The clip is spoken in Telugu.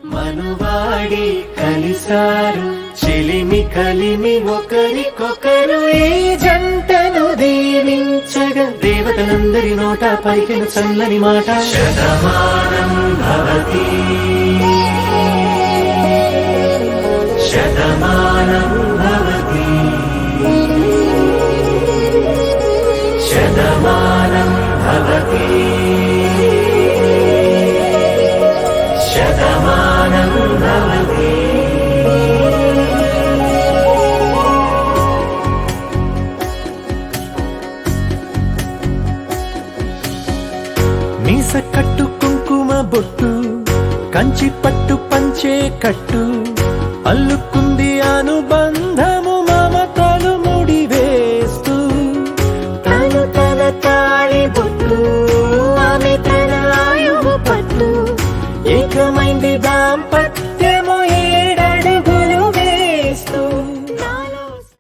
మనువాడి కలిసారు చెలిమి కలిమి ఒకరికొకరు ఈ జంటను దీవించగా దేవతలందరి నోట పలికిన చల్లని మాట శతమానం భవతి శతమానం భవతి శతమానం భవతి శతమానం భవతి. మీస కట్టు కుంకుమ బొట్టు కంచి పట్టు పంచే కట్టు అల్లుకుంది అనుబంధము మమతలు ముడివేస్తూ తను తన తాళి బొట్టు ఆమె తన ఆయువు పట్టు ఏకమైంది దాంపత్య